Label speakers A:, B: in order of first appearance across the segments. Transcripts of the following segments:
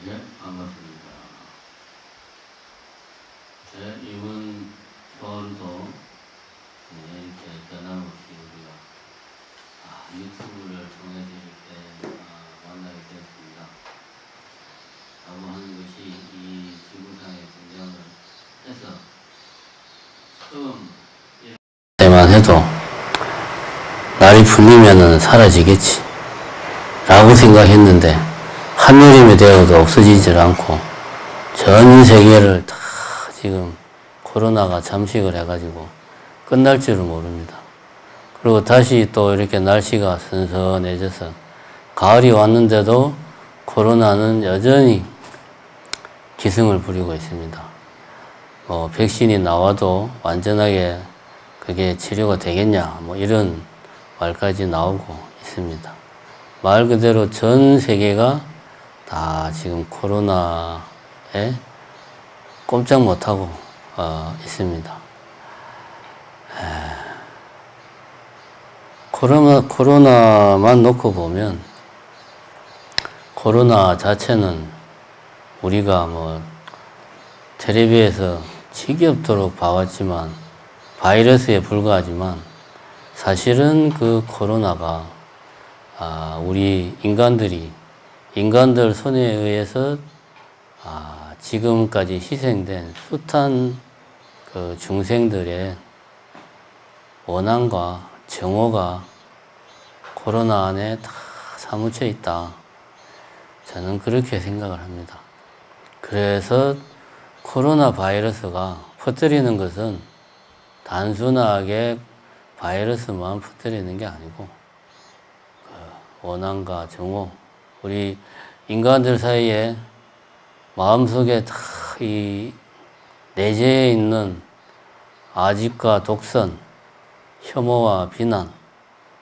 A: 네, 반갑습니다. 이번 서울도 이렇게 변함없이 우리가 유튜브를 통해서 이렇게 만나게 되었습니다. 라고 하는 것이 이 지구상에 등장을 해서 처음 때만 해도 날이 풀리면은 사라지겠지 라고 생각했는데 한여름이 되어도 없어지질 않고 전 세계를 다 지금 코로나가 잠식을 해가지고 끝날 줄은 모릅니다. 그리고 다시 또 이렇게 날씨가 선선해져서 가을이 왔는데도 코로나는 여전히 기승을 부리고 있습니다. 백신이 나와도 완전하게 그게 치료가 되겠냐, 이런 말까지 나오고 있습니다. 말 그대로 전 세계가 다 지금 코로나에 꼼짝 못하고 있습니다. 코로나만 놓고 보면 코로나 자체는 우리가 텔레비에서 지겹도록 봐왔지만 바이러스에 불과하지만 사실은 그 코로나가 우리 인간들 손에 의해서 지금까지 희생된 숱한 그 중생들의 원한과 정오가 코로나 안에 다 사무쳐 있다. 저는 그렇게 생각을 합니다. 그래서 코로나 바이러스가 퍼뜨리는 것은 단순하게 바이러스만 퍼뜨리는 게 아니고 원한과 정오, 우리 인간들 사이에 마음속에 다 이 내재해 있는 아집과 독선, 혐오와 비난,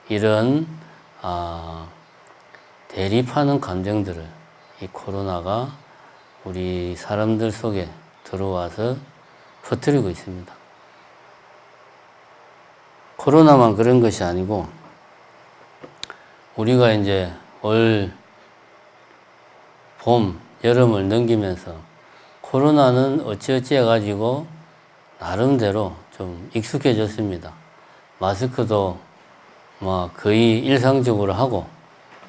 A: 이런 대립하는 감정들을 이 코로나가 우리 사람들 속에 들어와서 퍼뜨리고 있습니다. 코로나만 그런 것이 아니고 우리가 이제 올 봄, 여름을 넘기면서 코로나는 어찌어찌 해가지고 나름대로 좀 익숙해졌습니다. 마스크도 거의 일상적으로 하고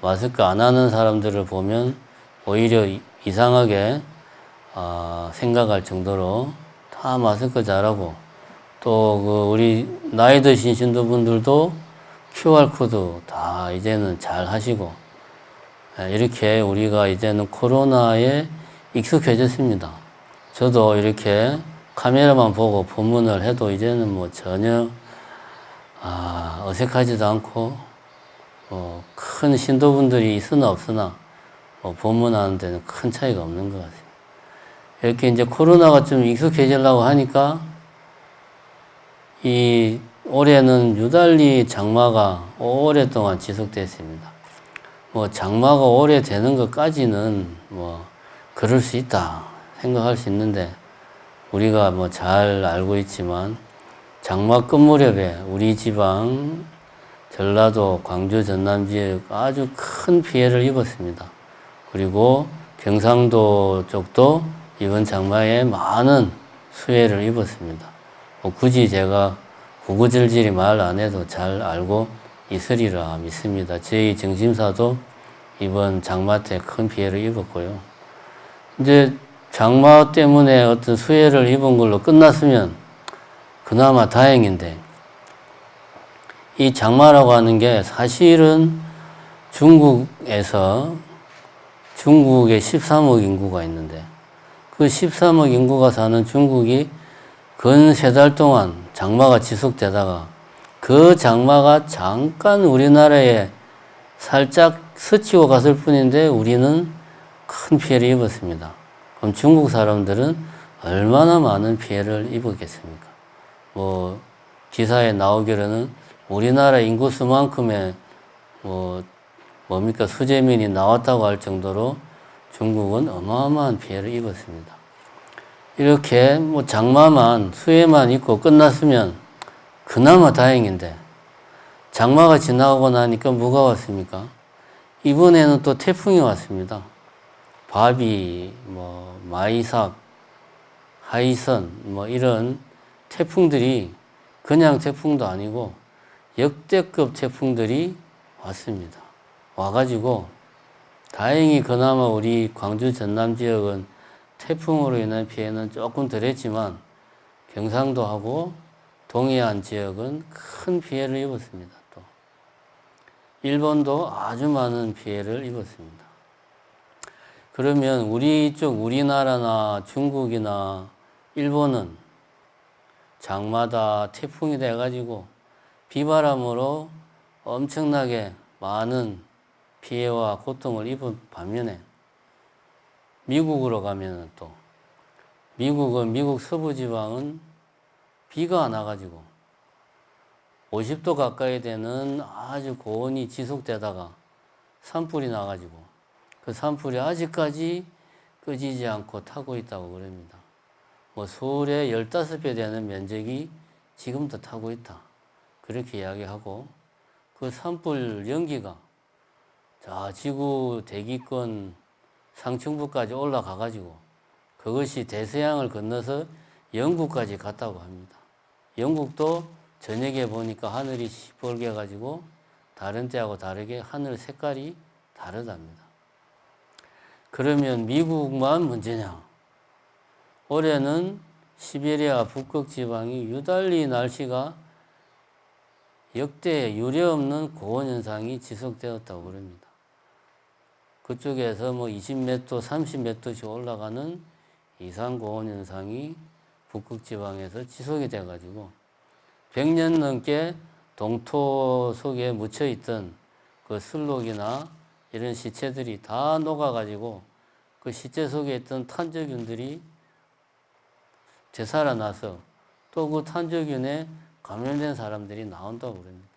A: 마스크 안 하는 사람들을 보면 오히려 이상하게 생각할 정도로 다 마스크 잘하고 또 우리 나이 드신 신도분들도 QR코드 다 이제는 잘 하시고 이렇게 우리가 이제는 코로나에 익숙해졌습니다. 저도 이렇게 카메라만 보고 법문을 해도 이제는 전혀 어색하지도 않고 큰 신도분들이 있으나 없으나 법문하는 데는 큰 차이가 없는 것 같습니다. 이렇게 이제 코로나가 좀 익숙해지려고 하니까 이 올해는 유달리 장마가 오랫동안 지속됐습니다. 장마가 오래 되는 것까지는 그럴 수 있다 생각할 수 있는데 우리가 잘 알고 있지만 장마 끝 무렵에 우리 지방 전라도, 광주, 전남 지역 아주 큰 피해를 입었습니다. 그리고 경상도 쪽도 이번 장마에 많은 수해를 입었습니다. 굳이 제가 구구절절히 말 안 해도 잘 알고 있으리라 믿습니다. 저희 정심사도 이번 장마 때 큰 피해를 입었고요. 이제 장마 때문에 어떤 수해를 입은 걸로 끝났으면 그나마 다행인데 이 장마라고 하는 게 사실은 중국에 13억 인구가 있는데 그 13억 인구가 사는 중국이 근 3달 동안 장마가 지속되다가 그 장마가 잠깐 우리나라에 살짝 스치고 갔을 뿐인데 우리는 큰 피해를 입었습니다. 그럼 중국 사람들은 얼마나 많은 피해를 입었겠습니까? 기사에 나오기로는 우리나라 인구수만큼의 수재민이 나왔다고 할 정도로 중국은 어마어마한 피해를 입었습니다. 이렇게 장마만, 수해만 있고 끝났으면 그나마 다행인데 장마가 지나가고 나니까 뭐가 왔습니까? 이번에는 또 태풍이 왔습니다. 바비, 마이삭, 하이선, 이런 태풍들이 그냥 태풍도 아니고 역대급 태풍들이 왔습니다. 와가지고 다행히 그나마 우리 광주 전남 지역은 태풍으로 인한 피해는 조금 덜했지만 경상도하고 동해안 지역은 큰 피해를 입었습니다. 또 일본도 아주 많은 피해를 입었습니다. 그러면 우리 쪽 우리나라나 중국이나 일본은 장마다 태풍이 돼가지고 비바람으로 엄청나게 많은 피해와 고통을 입은 반면에 미국으로 가면은 또 미국 서부지방은 비가 안 와가지고 50도 가까이 되는 아주 고온이 지속되다가 산불이 나가지고 그 산불이 아직까지 꺼지지 않고 타고 있다고 그럽니다. 서울의 15배 되는 면적이 지금도 타고 있다. 그렇게 이야기하고 그 산불 연기가 지구 대기권 상층부까지 올라가가지고 그것이 대서양을 건너서 영국까지 갔다고 합니다. 영국도 저녁에 보니까 하늘이 시뻘게 가지고 다른 때하고 다르게 하늘 색깔이 다르답니다. 그러면 미국만 문제냐? 올해는 시베리아 북극 지방이 유달리 날씨가 역대 유례없는 고온 현상이 지속되었다고 그럽니다. 그쪽에서 20몇 도, 30몇 도씩 올라가는 이상 고온 현상이 북극 지방에서 지속이 돼가지고 100년 넘게 동토 속에 묻혀 있던 그 슬록이나 이런 시체들이 다 녹아가지고 그 시체 속에 있던 탄저균들이 되살아나서 또 그 탄저균에 감염된 사람들이 나온다고 그럽니다.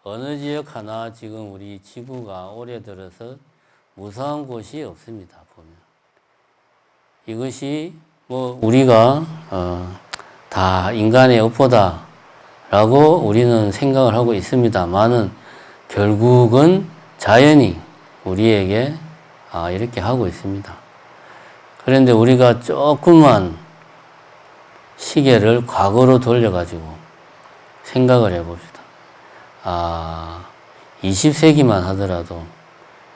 A: 어느 지역 하나 지금 우리 지구가 올해 들어서 무사한 곳이 없습니다. 보면 이것이 우리가 다 인간의 업보다라고 우리는 생각을 하고 있습니다만은 결국은 자연이 우리에게 이렇게 하고 있습니다. 그런데 우리가 조금만 시계를 과거로 돌려가지고 생각을 해봅시다. 20세기만 하더라도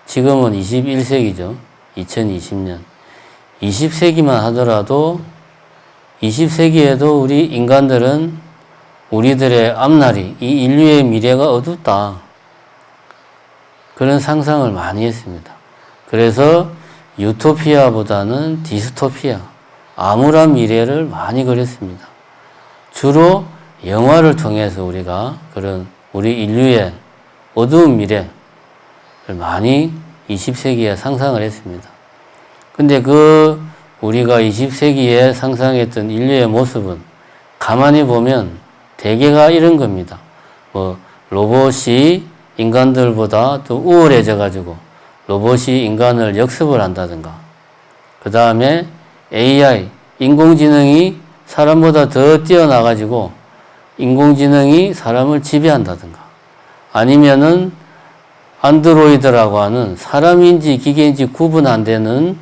A: 지금은 21세기죠. 2020년. 20세기만 하더라도 20세기에도 우리 인간들은 우리들의 앞날이 이 인류의 미래가 어둡다. 그런 상상을 많이 했습니다. 그래서 유토피아보다는 디스토피아, 암울한 미래를 많이 그렸습니다. 주로 영화를 통해서 우리가 그런 우리 인류의 어두운 미래를 많이 20세기에 상상을 했습니다. 근데 우리가 20세기에 상상했던 인류의 모습은 가만히 보면 대개가 이런 겁니다. 로봇이 인간들보다 더 우월해져 가지고 로봇이 인간을 역습을 한다든가, 그 다음에 AI, 인공지능이 사람보다 더 뛰어나가지고 인공지능이 사람을 지배한다든가, 아니면은 안드로이드라고 하는 사람인지 기계인지 구분 안 되는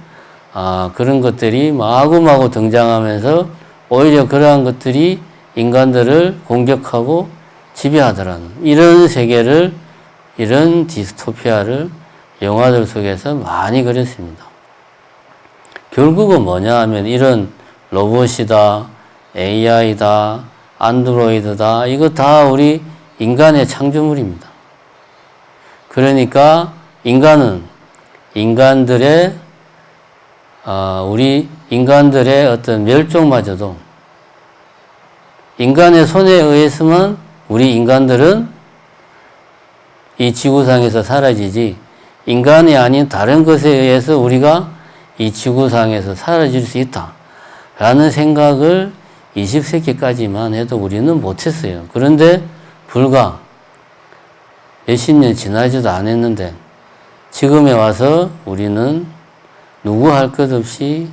A: 그런 것들이 마구마구 등장하면서 오히려 그러한 것들이 인간들을 공격하고 지배하더라는 이런 세계를, 이런 디스토피아를 영화들 속에서 많이 그렸습니다. 결국은 뭐냐 하면 이런 로봇이다, AI다, 안드로이드다, 이거 다 우리 인간의 창조물입니다. 그러니까 인간은 우리 인간들의 어떤 멸종마저도 인간의 손에 의해서만 우리 인간들은 이 지구상에서 사라지지, 인간이 아닌 다른 것에 의해서 우리가 이 지구상에서 사라질 수 있다 라는 생각을 20세기까지만 해도 우리는 못했어요. 그런데 불과 몇십 년 지나지도 않았는데 지금에 와서 우리는 누구 할 것 없이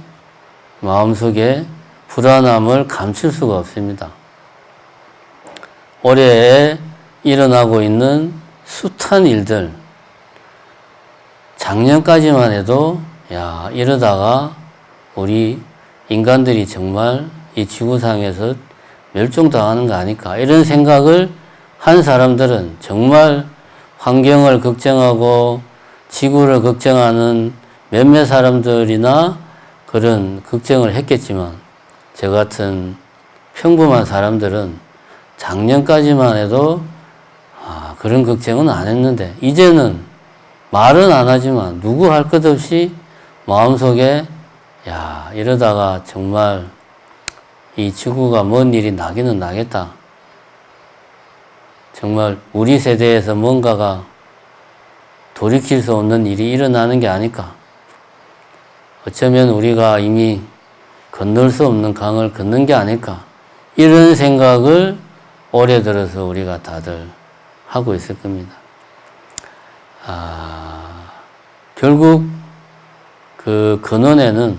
A: 마음속에 불안함을 감출 수가 없습니다. 올해에 일어나고 있는 숱한 일들, 작년까지만 해도 야 이러다가 우리 인간들이 정말 이 지구상에서 멸종당하는 거 아닐까 이런 생각을 한 사람들은 정말 환경을 걱정하고 지구를 걱정하는 몇몇 사람들이나 그런 걱정을 했겠지만 저 같은 평범한 사람들은 작년까지만 해도 그런 걱정은 안 했는데 이제는 말은 안 하지만 누구 할 것 없이 마음속에 야 이러다가 정말 이 지구가 뭔 일이 나기는 나겠다. 정말 우리 세대에서 뭔가가 돌이킬 수 없는 일이 일어나는 게 아닐까. 어쩌면 우리가 이미 건널 수 없는 강을 걷는 게 아닐까. 이런 생각을 올해 들어서 우리가 다들 하고 있을 겁니다. 결국 그 근원에는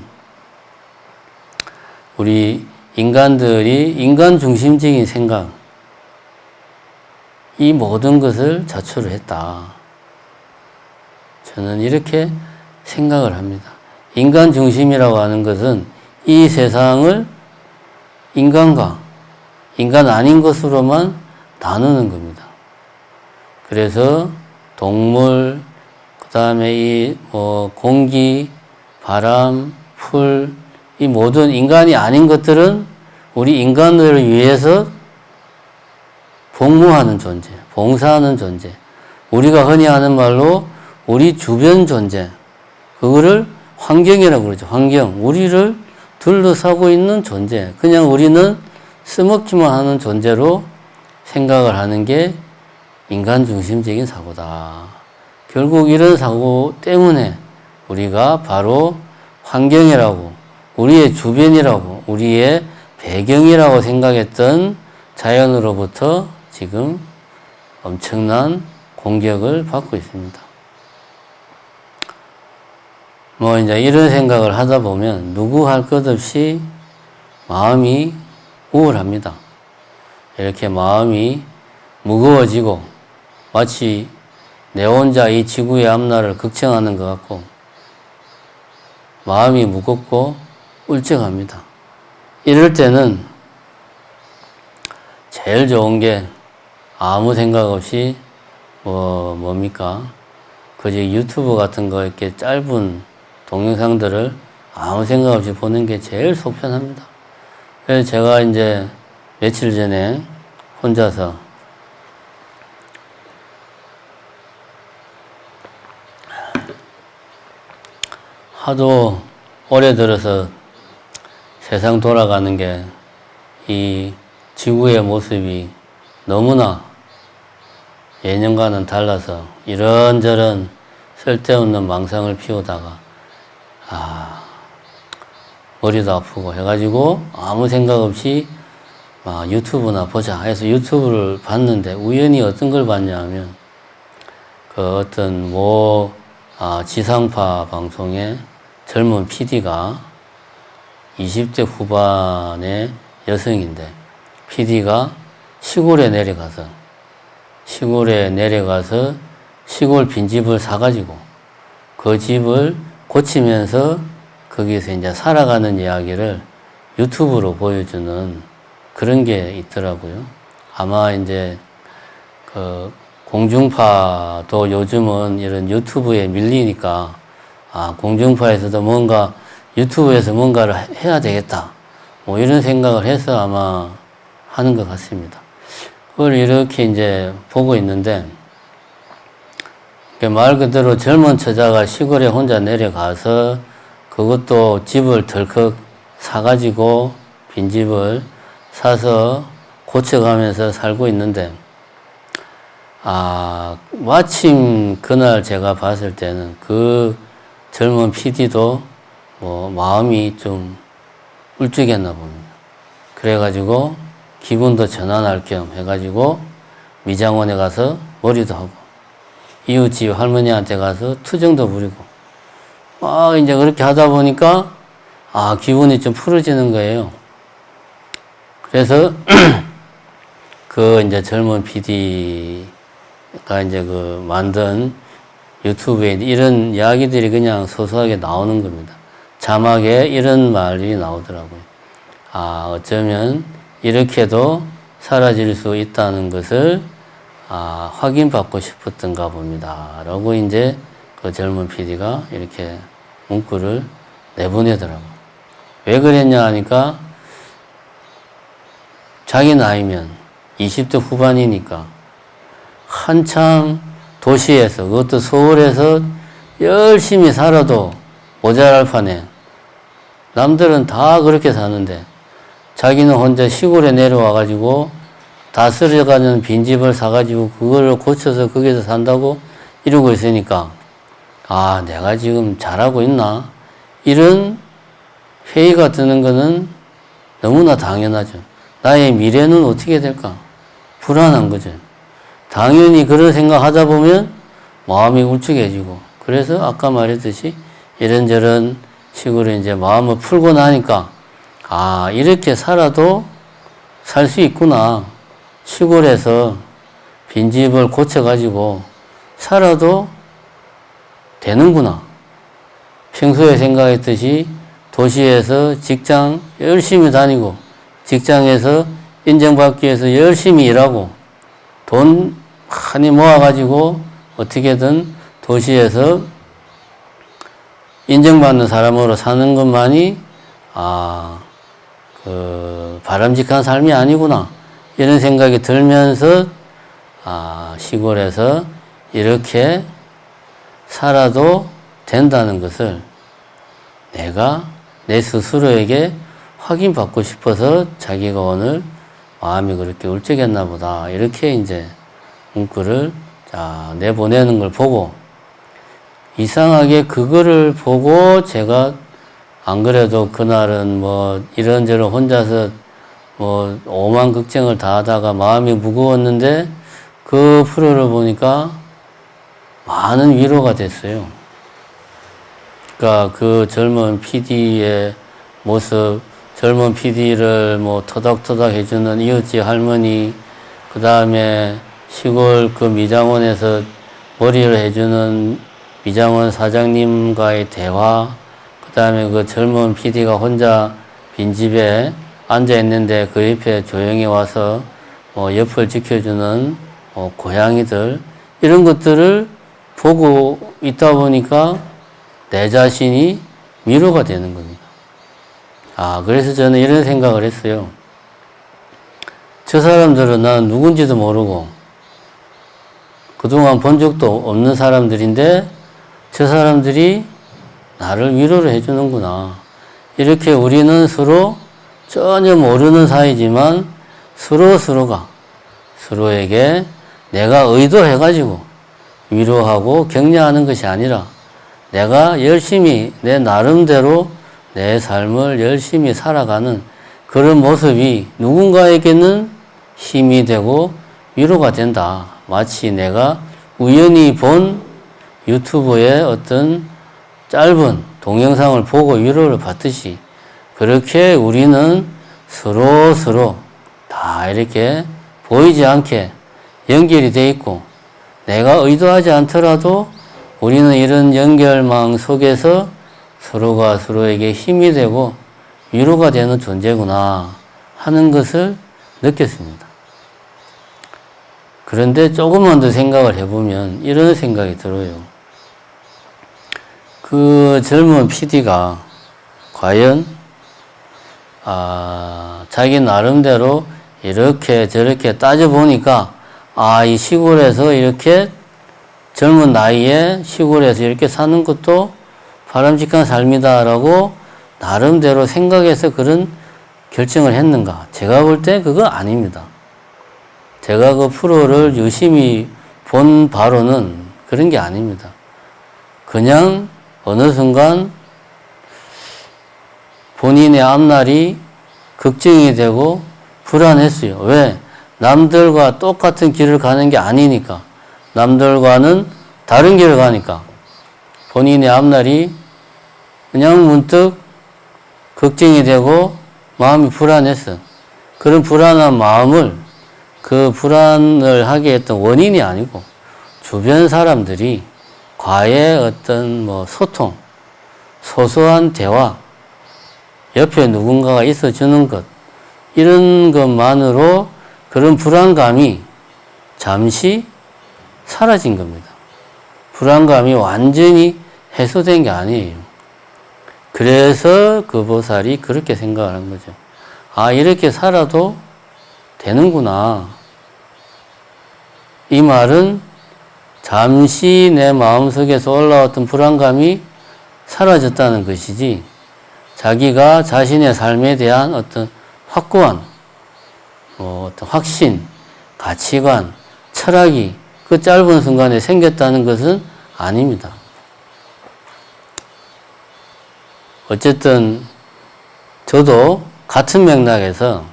A: 우리 인간들이 인간 중심적인 생각, 이 모든 것을 자초를 했다. 저는 이렇게 생각을 합니다. 인간 중심이라고 하는 것은 이 세상을 인간과 인간 아닌 것으로만 나누는 겁니다. 그래서 동물, 그 다음에 이 공기, 바람, 풀, 이 모든 인간이 아닌 것들은 우리 인간들을 위해서 복무하는 존재, 봉사하는 존재. 우리가 흔히 하는 말로 우리 주변 존재. 그거를 환경이라고 그러죠. 환경. 우리를 둘러싸고 있는 존재. 그냥 우리는 써먹기만 하는 존재로 생각을 하는 게 인간 중심적인 사고다. 결국 이런 사고 때문에 우리가 바로 환경이라고, 우리의 주변이라고, 우리의 배경이라고 생각했던 자연으로부터 지금 엄청난 공격을 받고 있습니다. 이제 이런 생각을 하다 보면 누구 할 것 없이 마음이 우울합니다. 이렇게 마음이 무거워지고 마치 내 혼자 이 지구의 앞날을 걱정하는 것 같고 마음이 무겁고 울적합니다. 이럴 때는 제일 좋은 게 아무 생각 없이 뭡니까? 그저 유튜브 같은 거 이렇게 짧은 동영상들을 아무 생각 없이 보는 게 제일 속편합니다. 그래서 제가 이제 며칠 전에 혼자서 하도 올해 들어서 세상 돌아가는 게 이 지구의 모습이 너무나 예년과는 달라서 이런저런 쓸데없는 망상을 피우다가 머리도 아프고 해가지고 아무 생각 없이 유튜브나 보자 해서 유튜브를 봤는데 우연히 어떤 걸 봤냐면 그 어떤 지상파 방송에 젊은 PD가 20대 후반의 여성인데 PD가 시골에 내려가서 시골 빈집을 사가지고 그 집을 고치면서 거기서 이제 살아가는 이야기를 유튜브로 보여주는 그런 게 있더라고요. 아마 이제 그 공중파도 요즘은 이런 유튜브에 밀리니까 공중파에서도 뭔가 유튜브에서 뭔가를 해야 되겠다. 이런 생각을 해서 아마 하는 것 같습니다. 그걸 이렇게 이제 보고 있는데 말 그대로 젊은 처자가 시골에 혼자 내려가서 그것도 집을 덜컥 사가지고 빈집을 사서 고쳐가면서 살고 있는데 마침 그날 제가 봤을 때는 그 젊은 PD도 마음이 좀 울적했나 봅니다. 그래가지고 기분도 전환할 겸 해가지고 미장원에 가서 머리도 하고 이웃집 할머니한테 가서 투정도 부리고 이제 그렇게 하다 보니까 기분이 좀 풀어지는 거예요. 그래서 그 이제 젊은 PD가 이제 그 만든 유튜브에 이런 이야기들이 그냥 소소하게 나오는 겁니다. 자막에 이런 말이 나오더라고요. 아, 어쩌면 이렇게도 사라질 수 있다는 것을 확인받고 싶었던가 봅니다. 라고 이제 그 젊은 PD가 이렇게 문구를 내보내더라고요. 왜 그랬냐 하니까 자기 나이면 20대 후반이니까 한창 도시에서, 그것도 서울에서 열심히 살아도 모자랄 판에 남들은 다 그렇게 사는데 자기는 혼자 시골에 내려와가지고 다스려가는 빈집을 사가지고 그거를 고쳐서 거기서 산다고 이러고 있으니까 아, 내가 지금 잘하고 있나? 이런 회의가 드는 거는 너무나 당연하죠. 나의 미래는 어떻게 될까? 불안한 거죠. 당연히 그런 생각 하다 보면 마음이 울적해지고, 그래서 아까 말했듯이 이런저런 식으로 이제 마음을 풀고 나니까 아, 이렇게 살아도 살 수 있구나. 시골에서 빈집을 고쳐가지고 살아도 되는구나. 평소에 생각했듯이 도시에서 직장 열심히 다니고 직장에서 인정받기 위해서 열심히 일하고 돈 많이 모아가지고 어떻게든 도시에서 인정받는 사람으로 사는 것만이 바람직한 삶이 아니구나. 이런 생각이 들면서 시골에서 이렇게 살아도 된다는 것을 내가 내 스스로에게 확인받고 싶어서 자기가 오늘 마음이 그렇게 울적했나 보다. 이렇게 이제 문구를 내보내는 걸 보고 이상하게 그거를 보고 제가 안 그래도 그날은 뭐 이런저런 혼자서 뭐 오만 걱정을 다 하다가 마음이 무거웠는데 그 프로를 보니까 많은 위로가 됐어요. 그러니까 그 젊은 PD의 모습, 젊은 PD를 뭐 토닥토닥 해주는 이웃집 할머니, 그 다음에 시골 그 미장원에서 머리를 해주는 미장원 사장님과의 대화, 그 다음에 그 젊은 PD가 혼자 빈집에 앉아있는데 그 옆에 조용히 와서 옆을 지켜주는 고양이들, 이런 것들을 보고 있다 보니까 내 자신이 위로가 되는 겁니다. 그래서 저는 이런 생각을 했어요. 저 사람들은 난 누군지도 모르고 그동안 본 적도 없는 사람들인데 저 사람들이 나를 위로를 해주는구나. 이렇게 우리는 서로 전혀 모르는 사이지만 서로가 서로에게 내가 의도해가지고 위로하고 격려하는 것이 아니라 내가 열심히 내 나름대로 내 삶을 열심히 살아가는 그런 모습이 누군가에게는 힘이 되고 위로가 된다. 마치 내가 우연히 본 유튜브의 어떤 짧은 동영상을 보고 위로를 받듯이 그렇게 우리는 서로 다 이렇게 보이지 않게 연결이 돼 있고 내가 의도하지 않더라도 우리는 이런 연결망 속에서 서로가 서로에게 힘이 되고 위로가 되는 존재구나 하는 것을 느꼈습니다. 그런데 조금만 더 생각을 해보면 이런 생각이 들어요. 그 젊은 PD가 과연 자기 나름대로 이렇게 저렇게 따져보니까 이 시골에서 이렇게 젊은 나이에 시골에서 이렇게 사는 것도 바람직한 삶이다라고 나름대로 생각해서 그런 결정을 했는가? 제가 볼 때 그거 아닙니다. 제가 그 프로를 유심히 본 바로는 그런 게 아닙니다. 그냥 어느 순간 본인의 앞날이 걱정이 되고 불안했어요. 왜? 남들과 똑같은 길을 가는 게 아니니까. 남들과는 다른 길을 가니까. 본인의 앞날이 그냥 문득 걱정이 되고 마음이 불안했어. 그런 불안한 마음을 그 불안을 하게 했던 원인이 아니고 주변 사람들이 과의 어떤 뭐 소통, 소소한 대화, 옆에 누군가가 있어주는 것, 이런 것만으로 그런 불안감이 잠시 사라진 겁니다. 불안감이 완전히 해소된 게 아니에요. 그래서 그 보살이 그렇게 생각을 한 거죠. 아, 이렇게 살아도 되는구나. 이 말은 잠시 내 마음속에서 올라왔던 불안감이 사라졌다는 것이지, 자기가 자신의 삶에 대한 어떤 확고한 어떤 확신, 가치관, 철학이 그 짧은 순간에 생겼다는 것은 아닙니다. 어쨌든 저도 같은 맥락에서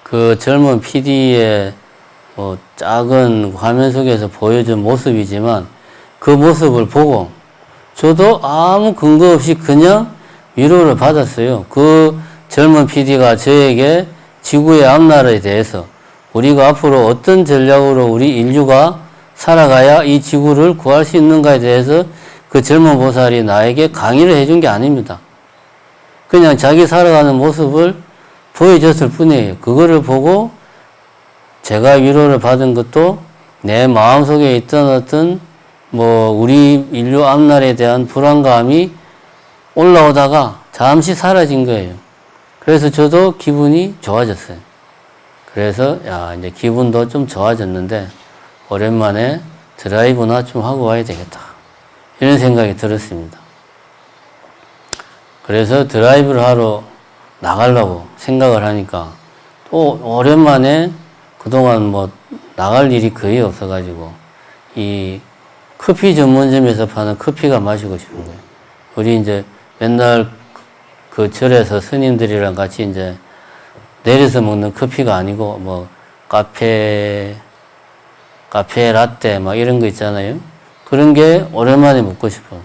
A: 그 젊은 PD의 작은 화면 속에서 보여준 모습이지만 그 모습을 보고 저도 아무 근거 없이 그냥 위로를 받았어요. 그 젊은 PD가 저에게 지구의 앞날에 대해서 우리가 앞으로 어떤 전략으로 우리 인류가 살아가야 이 지구를 구할 수 있는가에 대해서 그 젊은 보살이 나에게 강의를 해준 게 아닙니다. 그냥 자기 살아가는 모습을 보여줬을 뿐이에요. 그거를 보고 제가 위로를 받은 것도 내 마음속에 있던 어떤 우리 인류 앞날에 대한 불안감이 올라오다가 잠시 사라진 거예요. 그래서 저도 기분이 좋아졌어요. 그래서 이제 기분도 좀 좋아졌는데 오랜만에 드라이브나 좀 하고 와야 되겠다, 이런 생각이 들었습니다. 그래서 드라이브를 하러 나가려고 생각을 하니까 또 오랜만에 그동안 나갈 일이 거의 없어가지고 이 커피 전문점에서 파는 커피가 마시고 싶은 거예요. 우리 이제 맨날 그 절에서 스님들이랑 같이 이제 내려서 먹는 커피가 아니고 카페 라떼 이런 거 있잖아요. 그런 게 오랜만에 먹고 싶어.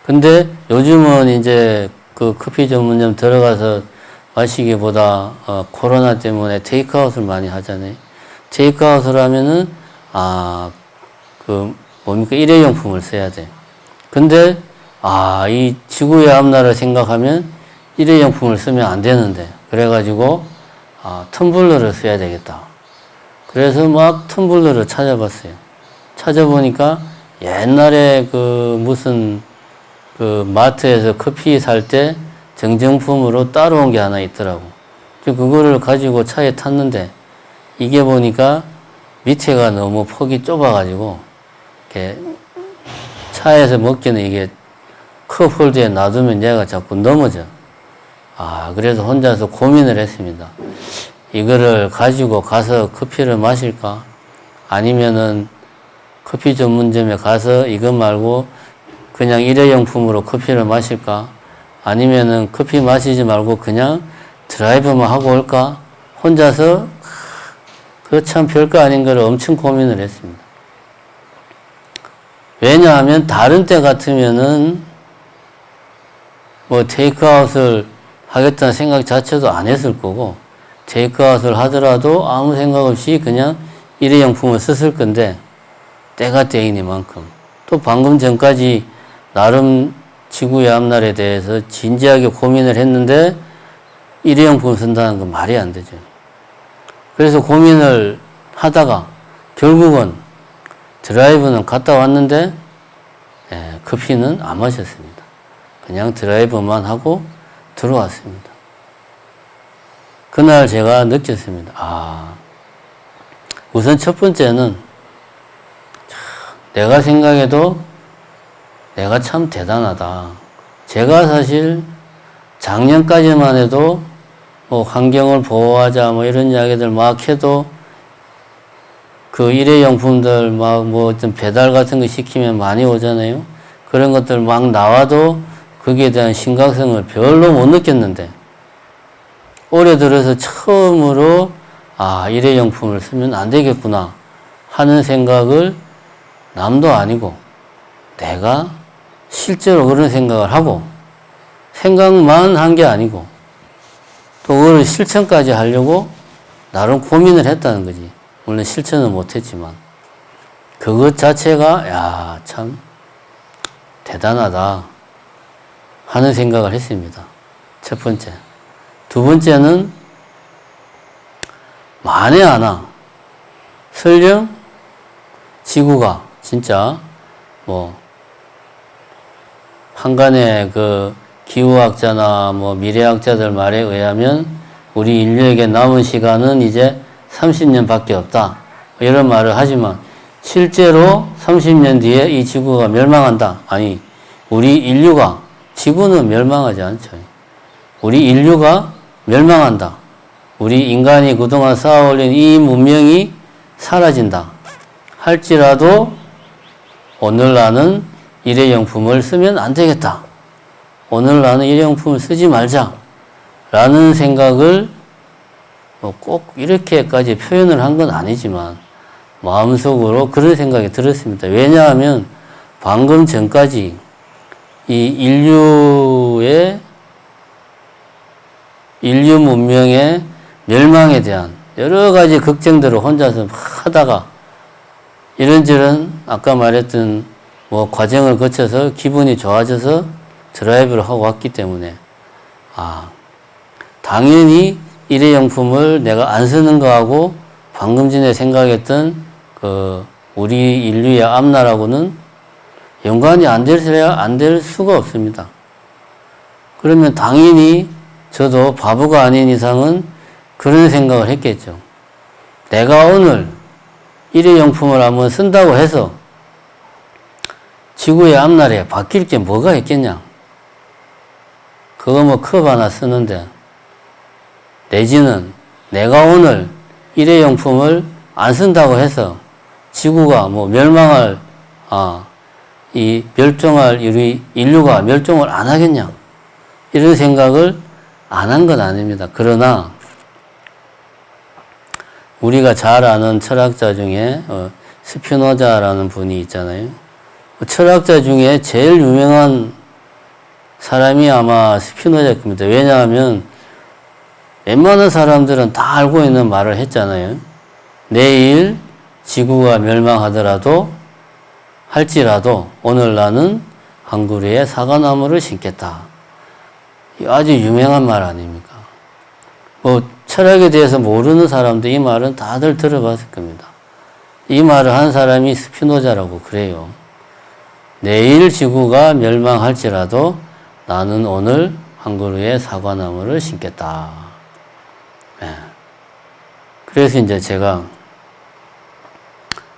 A: 근데 요즘은 이제 그 커피 전문점 들어가서 마시기보다 코로나 때문에 테이크아웃을 많이 하잖아요. 테이크아웃을 하면은 일회용품을 써야 돼. 근데 이 지구의 앞날을 생각하면 일회용품을 쓰면 안 되는데, 그래가지고 텀블러를 써야 되겠다. 그래서 막 텀블러를 찾아봤어요. 찾아보니까 옛날에 무슨 마트에서 커피 살 때 정정품으로 따로 온 게 하나 있더라고. 그거를 가지고 차에 탔는데 이게 보니까 밑에가 너무 폭이 좁아가지고 이렇게 차에서 먹기는 이게 컵홀더에 놔두면 얘가 자꾸 넘어져. 그래서 혼자서 고민을 했습니다. 이거를 가지고 가서 커피를 마실까? 아니면은 커피 전문점에 가서 이거 말고 그냥 일회용품으로 커피를 마실까? 아니면은 커피 마시지 말고 그냥 드라이브만 하고 올까? 혼자서 그 참 별거 아닌 걸 엄청 고민을 했습니다. 왜냐하면 다른 때 같으면은 테이크아웃을 하겠다는 생각 자체도 안 했을 거고, 테이크아웃을 하더라도 아무 생각 없이 그냥 일회용품을 썼을 건데, 때가 때이니만큼 또 방금 전까지 나름 지구의 앞날에 대해서 진지하게 고민을 했는데 일회용품을 쓴다는 건 말이 안 되죠. 그래서 고민을 하다가 결국은 드라이브는 갔다 왔는데 커피는 안 마셨습니다. 그냥 드라이브만 하고 들어왔습니다. 그날 제가 느꼈습니다. 우선 첫 번째는 내가 생각해도 내가 참 대단하다. 제가 사실 작년까지만 해도 환경을 보호하자 이런 이야기들 막 해도 그 일회용품들 좀 배달 같은 거 시키면 많이 오잖아요. 그런 것들 막 나와도 거기에 대한 심각성을 별로 못 느꼈는데 올해 들어서 처음으로 일회용품을 쓰면 안 되겠구나 하는 생각을 남도 아니고 내가 실제로 그런 생각을 하고 생각만 한 게 아니고 또 그걸 실천까지 하려고 나름 고민을 했다는 거지. 물론 실천은 못했지만 그것 자체가 참 대단하다 하는 생각을 했습니다. 첫 번째. 두 번째는 만에 하나 설령 지구가 진짜 뭐 한간의 그 기후학자나 뭐 미래학자들 말에 의하면 우리 인류에게 남은 시간은 이제 30년밖에 없다. 이런 말을 하지만 실제로 30년 뒤에 이 지구가 멸망한다. 아니, 우리 인류가, 지구는 멸망하지 않죠. 우리 인류가 멸망한다. 우리 인간이 그동안 쌓아올린 이 문명이 사라진다. 할지라도 오늘 나는 일회용품을 쓰면 안 되겠다. 오늘 나는 일회용품을 쓰지 말자. 라는 생각을 꼭 이렇게까지 표현을 한 건 아니지만 마음속으로 그런 생각이 들었습니다. 왜냐하면 방금 전까지 이 인류 문명의 멸망에 대한 여러 가지 걱정들을 혼자서 하다가 이런저런 아까 말했던 뭐 과정을 거쳐서 기분이 좋아져서 드라이브를 하고 왔기 때문에 당연히 일회용품을 내가 안 쓰는 거하고 방금 전에 생각했던 그 우리 인류의 앞날하고는 연관이 안 될 수가 없습니다. 그러면 당연히 저도 바보가 아닌 이상은 그런 생각을 했겠죠. 내가 오늘 일회용품을 한번 쓴다고 해서 지구의 앞날에 바뀔 게 뭐가 있겠냐. 그거 뭐 컵 하나 쓰는데 내지는 내가 오늘 일회용품을 안 쓴다고 해서 지구가 뭐 멸망할 멸종할 우리 인류가 멸종을 안 하겠냐. 이런 생각을 안 한 건 아닙니다. 그러나 우리가 잘 아는 철학자 중에 스피노자라는 분이 있잖아요. 철학자 중에 제일 유명한 사람이 아마 스피노자일 겁니다. 왜냐하면 웬만한 사람들은 다 알고 있는 말을 했잖아요. 내일 지구가 멸망하더라도 할지라도 오늘 나는 한 그루의 사과나무를 심겠다. 아주 유명한 말 아닙니까? 뭐 철학에 대해서 모르는 사람도 이 말은 다들 들어봤을 겁니다. 이 말을 한 사람이 스피노자라고 그래요. 내일 지구가 멸망할지라도 나는 오늘 한 그루의 사과나무를 심겠다. 네. 그래서 이제 제가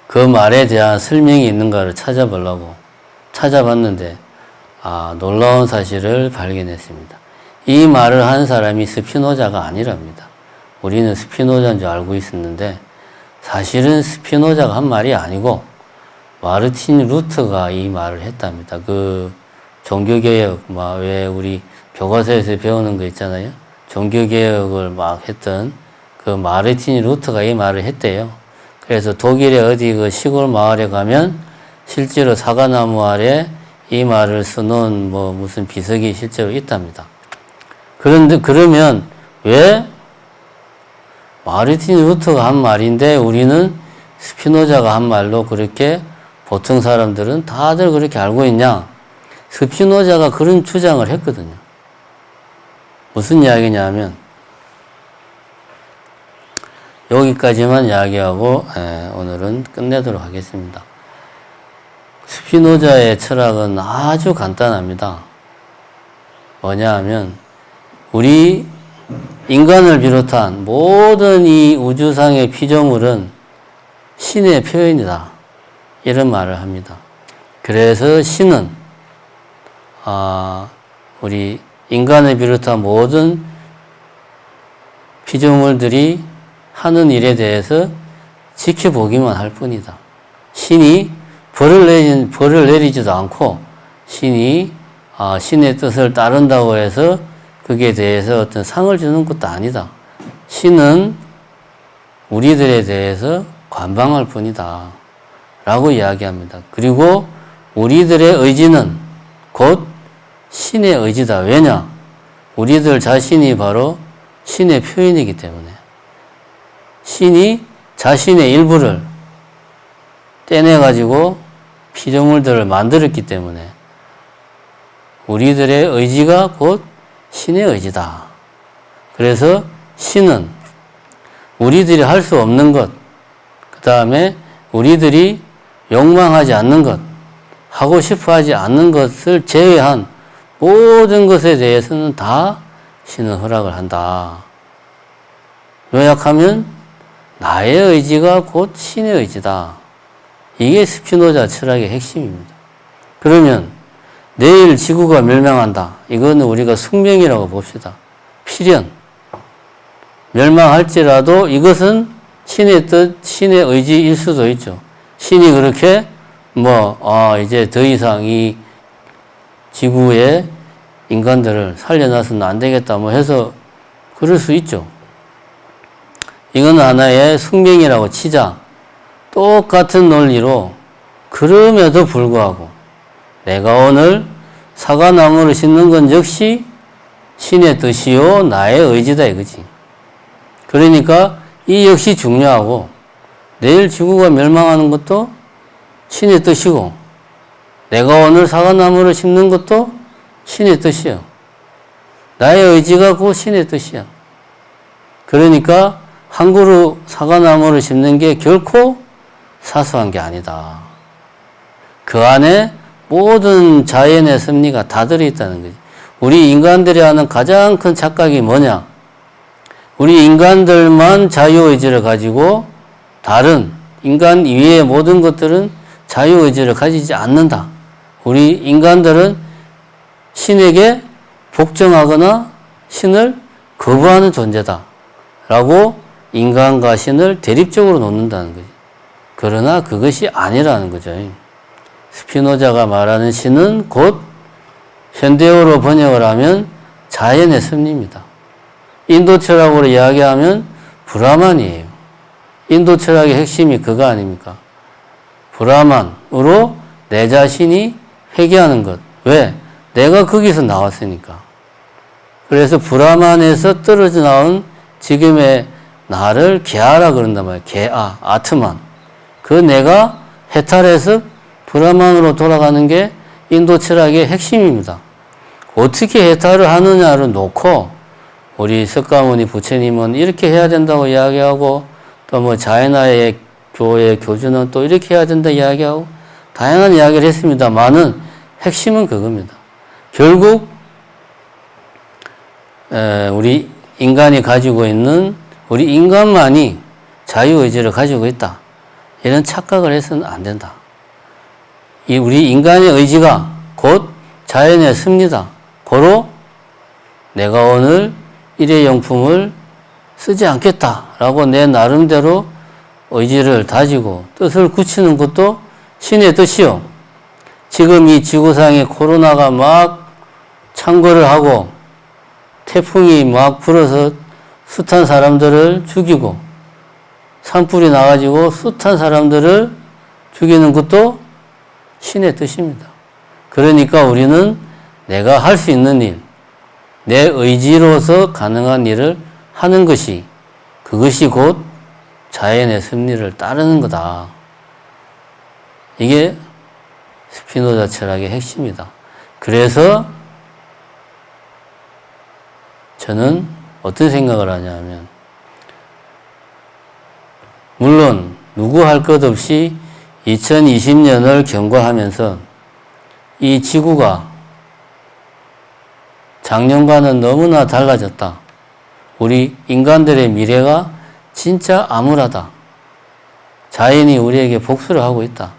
A: 그 말에 대한 설명이 있는가를 찾아봤는데 놀라운 사실을 발견했습니다. 이 말을 한 사람이 스피노자가 아니랍니다. 우리는 스피노자인 줄 알고 있었는데 사실은 스피노자가 한 말이 아니고 마르틴 루터가 이 말을 했답니다. 그 종교개혁 왜 우리 교과서에서 배우는 거 있잖아요. 종교개혁을 막 했던 그 마르틴 루터가 이 말을 했대요. 그래서 독일의 어디 그 시골 마을에 가면 실제로 사과나무 아래 이 말을 써놓은 뭐 무슨 비석이 실제로 있답니다. 그런데 그러면 왜 마르틴 루터가 한 말인데 우리는 스피노자가 한 말로 그렇게 보통 사람들은 다들 그렇게 알고 있냐? 스피노자가 그런 주장을 했거든요. 무슨 이야기냐면 여기까지만 이야기하고 오늘은 끝내도록 하겠습니다. 스피노자의 철학은 아주 간단합니다. 뭐냐 하면 우리 인간을 비롯한 모든 이 우주상의 피조물은 신의 표현이다. 이런 말을 합니다. 그래서 신은 우리 인간을 비롯한 모든 피조물들이 하는 일에 대해서 지켜보기만 할 뿐이다. 신이 벌을 내리지도 않고 신이 신의 뜻을 따른다고 해서 거기에 대해서 어떤 상을 주는 것도 아니다. 신은 우리들에 대해서 관방할 뿐이다. 라고 이야기합니다. 그리고 우리들의 의지는 곧 신의 의지다. 왜냐? 우리들 자신이 바로 신의 표현이기 때문에. 신이 자신의 일부를 떼내가지고 피조물들을 만들었기 때문에 우리들의 의지가 곧 신의 의지다. 그래서 신은 우리들이 할 수 없는 것, 그 다음에 우리들이 욕망하지 않는 것, 하고 싶어 하지 않는 것을 제외한 모든 것에 대해서는 다 신은 허락을 한다. 요약하면 나의 의지가 곧 신의 의지다. 이게 스피노자 철학의 핵심입니다. 그러면 내일 지구가 멸망한다. 이거는 우리가 숙명이라고 봅시다. 필연. 멸망할지라도 이것은 신의 뜻, 신의 의지일 수도 있죠. 신이 그렇게 이제 더 이상 이 지구의 인간들을 살려놔서는 안 되겠다 해서 그럴 수 있죠. 이건 하나의 숙명이라고 치자. 똑같은 논리로 그럼에도 불구하고 내가 오늘 사과나무를 심는 건 역시 신의 뜻이요 나의 의지다 이거지. 그러니까 이 역시 중요하고 내일 지구가 멸망하는 것도 신의 뜻이고 내가 오늘 사과나무를 심는 것도 신의 뜻이야. 나의 의지가 곧 신의 뜻이야. 그러니까 한 그루 사과나무를 심는 게 결코 사소한 게 아니다. 그 안에 모든 자연의 섭리가 다 들어있다는 거지. 우리 인간들이 하는 가장 큰 착각이 뭐냐? 우리 인간들만 자유의지를 가지고 다른 인간 이외의 모든 것들은 자유의지를 가지지 않는다. 우리 인간들은 신에게 복종하거나 신을 거부하는 존재다. 라고 인간과 신을 대립적으로 놓는다는 거지. 그러나 그것이 아니라는 거죠. 스피노자가 말하는 신은 곧 현대어로 번역을 하면 자연의 섭리입니다. 인도 철학으로 이야기하면 브라만이에요. 인도 철학의 핵심이 그거 아닙니까? 브라만으로 내 자신이 회개하는 것. 왜? 내가 거기서 나왔으니까. 그래서 브라만에서 떨어져 나온 지금의 나를 개아라 그런단 말이에요. 개아, 아트만. 그 내가 해탈해서 브라만으로 돌아가는 게 인도 철학의 핵심입니다. 어떻게 해탈을 하느냐를 놓고 우리 석가모니 부처님은 이렇게 해야 된다고 이야기하고 또 자이나의 교회 교주는 또 이렇게 해야 된다 이야기하고 다양한 이야기를 했습니다만은 핵심은 그겁니다. 결국 우리 인간이 가지고 있는 우리 인간만이 자유의지를 가지고 있다. 이런 착각을 해서는 안 된다. 이 우리 인간의 의지가 곧 자연의 섭리다. 고로 내가 오늘 일회용품을 쓰지 않겠다라고 내 나름대로 의지를 다지고 뜻을 굳히는 것도 신의 뜻이요. 지금 이 지구상에 코로나가 막 창궐을 하고 태풍이 막 불어서 숱한 사람들을 죽이고 산불이 나가지고 숱한 사람들을 죽이는 것도 신의 뜻입니다. 그러니까 우리는 내가 할 수 있는 일, 내 의지로서 가능한 일을 하는 것이 그것이 곧 자연의 섭리를 따르는 거다. 이게 스피노자 철학의 핵심이다. 그래서 저는 어떤 생각을 하냐면 물론 누구 할 것 없이 2020년을 경과하면서 이 지구가 작년과는 너무나 달라졌다. 우리 인간들의 미래가 진짜 암울하다. 자연이 우리에게 복수를 하고 있다.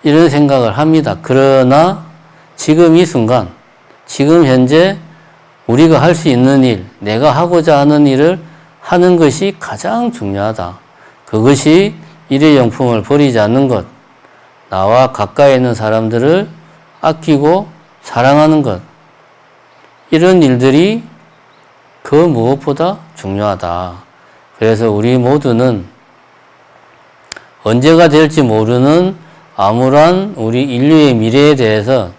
A: 이런 생각을 합니다. 그러나 지금 이 순간, 지금 현재 우리가 할 수 있는 일, 내가 하고자 하는 일을 하는 것이 가장 중요하다. 그것이 일회용품을 버리지 않는 것, 나와 가까이 있는 사람들을 아끼고 사랑하는 것, 이런 일들이 그 무엇보다 중요하다. 그래서 우리 모두는 언제가 될지 모르는 암울한 우리 인류의 미래에 대해서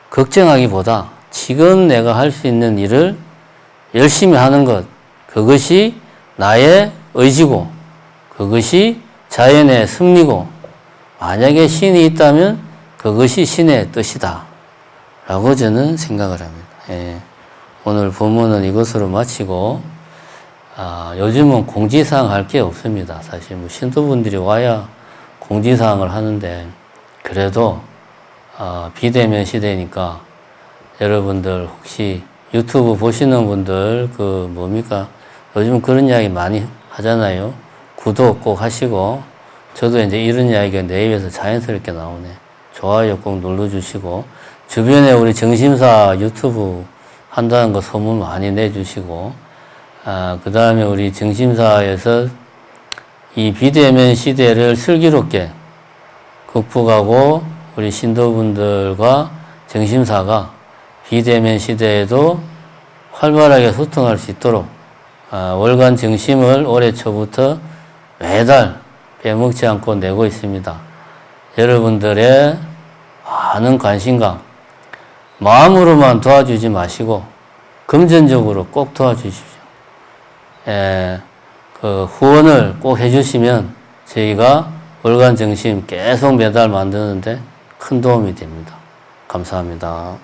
A: 걱정하기보다 지금 내가 할 수 있는 일을 열심히 하는 것, 그것이 나의 의지고 그것이 자연의 섭리고 만약에 신이 있다면 그것이 신의 뜻이다 라고 저는 생각을 합니다. 예. 오늘 본문은 이것으로 마치고, 요즘은 공지사항 할 게 없습니다. 사실 뭐 신도분들이 와야 공지사항을 하는데, 그래도 비대면 시대니까 여러분들 혹시 유튜브 보시는 분들 요즘 그런 이야기 많이 하잖아요. 구독 꼭 하시고, 저도 이제 이런 이야기가 내 입에서 자연스럽게 나오네. 좋아요 꼭 눌러주시고, 주변에 우리 정심사 유튜브 한다는 거 소문 많이 내주시고, 그 다음에 우리 정심사에서 이 비대면 시대를 슬기롭게 극복하고 우리 신도분들과 정심사가 비대면 시대에도 활발하게 소통할 수 있도록 월간 정심을 올해 초부터 매달 빼먹지 않고 내고 있습니다. 여러분들의 많은 관심과 마음으로만 도와주지 마시고 금전적으로 꼭 도와주십시오. 후원을 꼭 해주시면 저희가 월간 정심 계속 매달 만드는데 큰 도움이 됩니다. 감사합니다.